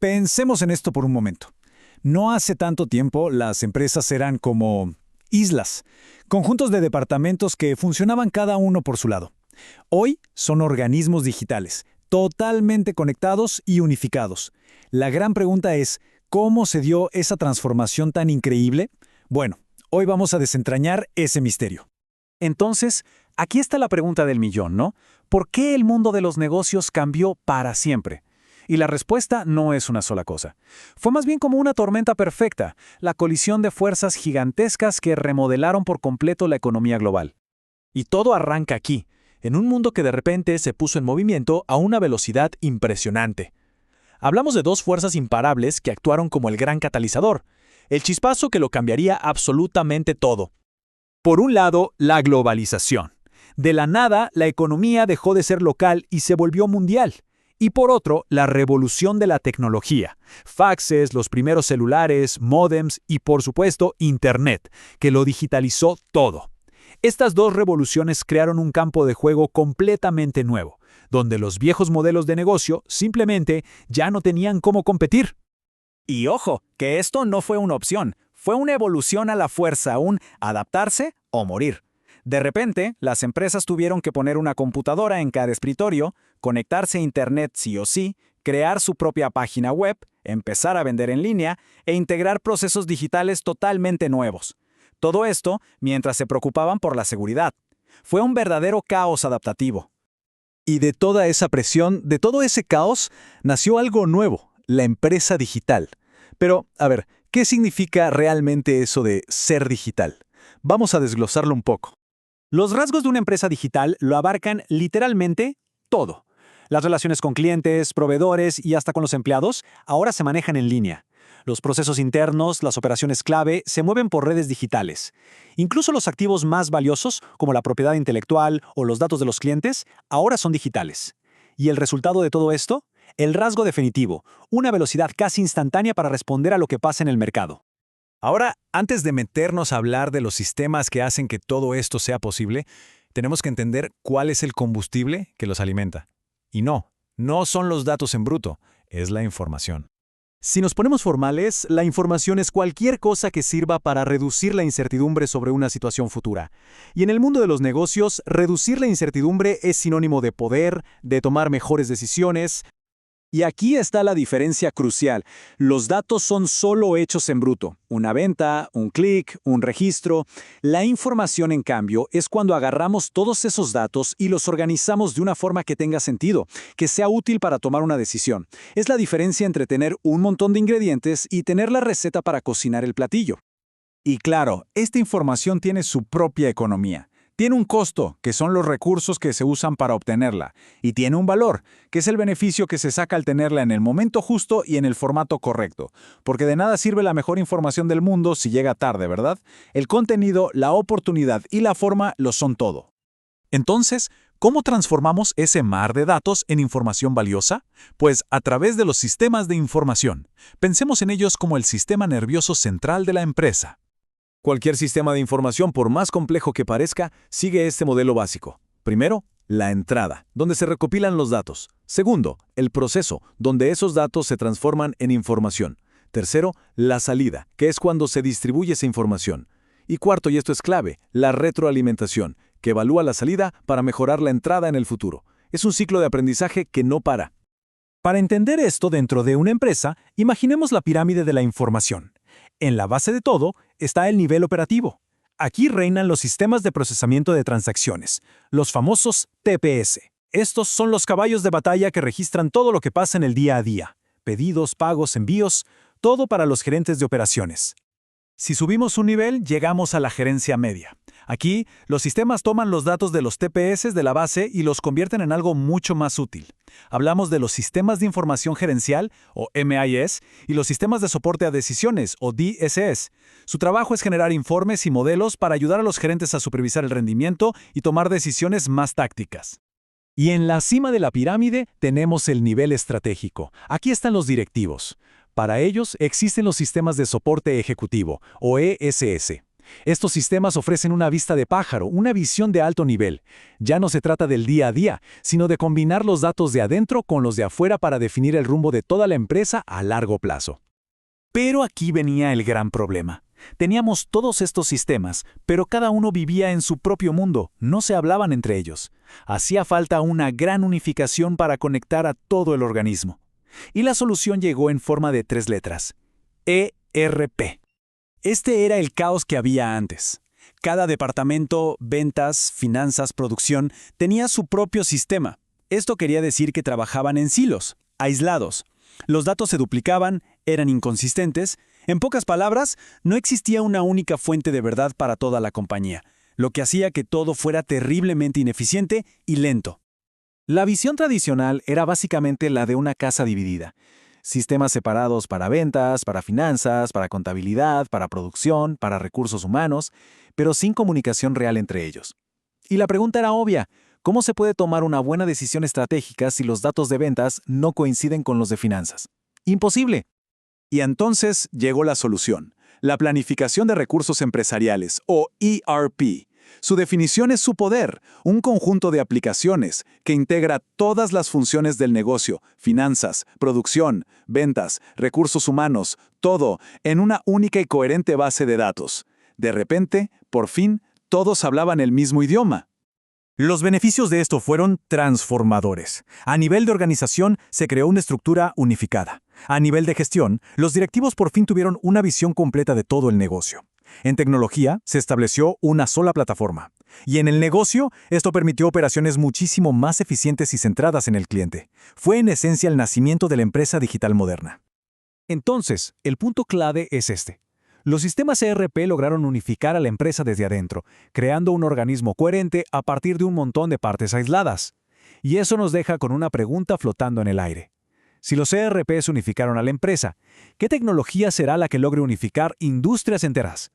Pensemos en esto por un momento. No hace tanto tiempo las empresas eran como islas, conjuntos de departamentos que funcionaban cada uno por su lado. Hoy son organismos digitales, totalmente conectados y unificados. La gran pregunta es, ¿cómo se dio esa transformación tan increíble? Bueno, hoy vamos a desentrañar ese misterio. Entonces, aquí está la pregunta del millón, ¿no? ¿Por qué el mundo de los negocios cambió para siempre? Y la respuesta no es una sola cosa. Fue más bien como una tormenta perfecta, la colisión de fuerzas gigantescas que remodelaron por completo la economía global. Y todo arranca aquí, en un mundo que de repente se puso en movimiento a una velocidad impresionante. Hablamos de dos fuerzas imparables que actuaron como el gran catalizador, el chispazo que lo cambiaría absolutamente todo. Por un lado, la globalización. De la nada, la economía dejó de ser local y se volvió mundial. Y por otro, la revolución de la tecnología. Faxes, los primeros celulares, módems y, por supuesto, Internet, que lo digitalizó todo. Estas dos revoluciones crearon un campo de juego completamente nuevo, donde los viejos modelos de negocio simplemente ya no tenían cómo competir. Y ojo, que esto no fue una opción, fue una evolución a la fuerza, un adaptarse o morir. De repente, las empresas tuvieron que poner una computadora en cada escritorio, conectarse a Internet sí o sí, crear su propia página web, empezar a vender en línea e integrar procesos digitales totalmente nuevos. Todo esto mientras se preocupaban por la seguridad. Fue un verdadero caos adaptativo. Y de toda esa presión, de todo ese caos, nació algo nuevo, la empresa digital. Pero, a ver, ¿qué significa realmente eso de ser digital? Vamos a desglosarlo un poco. Los rasgos de una empresa digital lo abarcan literalmente todo. Las relaciones con clientes, proveedores y hasta con los empleados ahora se manejan en línea. Los procesos internos, las operaciones clave, se mueven por redes digitales. Incluso los activos más valiosos, como la propiedad intelectual o los datos de los clientes, ahora son digitales. ¿Y el resultado de todo esto? El rasgo definitivo, una velocidad casi instantánea para responder a lo que pasa en el mercado. Ahora, antes de meternos a hablar de los sistemas que hacen que todo esto sea posible, tenemos que entender cuál es el combustible que los alimenta. Y no son los datos en bruto, es la información. Si nos ponemos formales, la información es cualquier cosa que sirva para reducir la incertidumbre sobre una situación futura. Y en el mundo de los negocios, reducir la incertidumbre es sinónimo de poder, de tomar mejores decisiones. Y aquí está la diferencia crucial. Los datos son solo hechos en bruto. Una venta, un clic, un registro. La información, en cambio, es cuando agarramos todos esos datos y los organizamos de una forma que tenga sentido, que sea útil para tomar una decisión. Es la diferencia entre tener un montón de ingredientes y tener la receta para cocinar el platillo. Y claro, esta información tiene su propia economía. Tiene un costo, que son los recursos que se usan para obtenerla, y tiene un valor, que es el beneficio que se saca al tenerla en el momento justo y en el formato correcto. Porque de nada sirve la mejor información del mundo si llega tarde, ¿verdad? El contenido, la oportunidad y la forma lo son todo. Entonces, ¿cómo transformamos ese mar de datos en información valiosa? Pues a través de los sistemas de información. Pensemos en ellos como el sistema nervioso central de la empresa. Cualquier sistema de información, por más complejo que parezca, sigue este modelo básico. Primero, la entrada, donde se recopilan los datos. Segundo, el proceso, donde esos datos se transforman en información. Tercero, la salida, que es cuando se distribuye esa información. Y cuarto, y esto es clave, la retroalimentación, que evalúa la salida para mejorar la entrada en el futuro. Es un ciclo de aprendizaje que no para. Para entender esto dentro de una empresa, imaginemos la pirámide de la información. En la base de todo está el nivel operativo. Aquí reinan los sistemas de procesamiento de transacciones, los famosos TPS. Estos son los caballos de batalla que registran todo lo que pasa en el día a día. Pedidos, pagos, envíos, todo para los gerentes de operaciones. Si subimos un nivel, llegamos a la gerencia media. Aquí, los sistemas toman los datos de los TPS de la base y los convierten en algo mucho más útil. Hablamos de los sistemas de información gerencial, o MIS, y los sistemas de soporte a decisiones, o DSS. Su trabajo es generar informes y modelos para ayudar a los gerentes a supervisar el rendimiento y tomar decisiones más tácticas. Y en la cima de la pirámide tenemos el nivel estratégico. Aquí están los directivos. Para ellos existen los sistemas de soporte ejecutivo, o ESS. Estos sistemas ofrecen una vista de pájaro, una visión de alto nivel. Ya no se trata del día a día, sino de combinar los datos de adentro con los de afuera para definir el rumbo de toda la empresa a largo plazo. Pero aquí venía el gran problema. Teníamos todos estos sistemas, pero cada uno vivía en su propio mundo, no se hablaban entre ellos. Hacía falta una gran unificación para conectar a todo el organismo. Y la solución llegó en forma de 3 letras: ERP. Este era el caos que había antes. Cada departamento, ventas, finanzas, producción, tenía su propio sistema. Esto quería decir que trabajaban en silos, aislados. Los datos se duplicaban, eran inconsistentes. En pocas palabras, no existía una única fuente de verdad para toda la compañía, lo que hacía que todo fuera terriblemente ineficiente y lento. La visión tradicional era básicamente la de una casa dividida. Sistemas separados para ventas, para finanzas, para contabilidad, para producción, para recursos humanos, pero sin comunicación real entre ellos. Y la pregunta era obvia: ¿cómo se puede tomar una buena decisión estratégica si los datos de ventas no coinciden con los de finanzas? ¡Imposible! Y entonces llegó la solución: la planificación de recursos empresariales, o ERP. Su definición es su poder, un conjunto de aplicaciones que integra todas las funciones del negocio: finanzas, producción, ventas, recursos humanos, todo en una única y coherente base de datos. De repente, por fin, todos hablaban el mismo idioma. Los beneficios de esto fueron transformadores. A nivel de organización, se creó una estructura unificada. A nivel de gestión, los directivos por fin tuvieron una visión completa de todo el negocio. En tecnología, se estableció una sola plataforma. Y en el negocio, esto permitió operaciones muchísimo más eficientes y centradas en el cliente. Fue en esencia el nacimiento de la empresa digital moderna. Entonces, el punto clave es este. Los sistemas ERP lograron unificar a la empresa desde adentro, creando un organismo coherente a partir de un montón de partes aisladas. Y eso nos deja con una pregunta flotando en el aire. Si los ERPs unificaron a la empresa, ¿qué tecnología será la que logre unificar industrias enteras?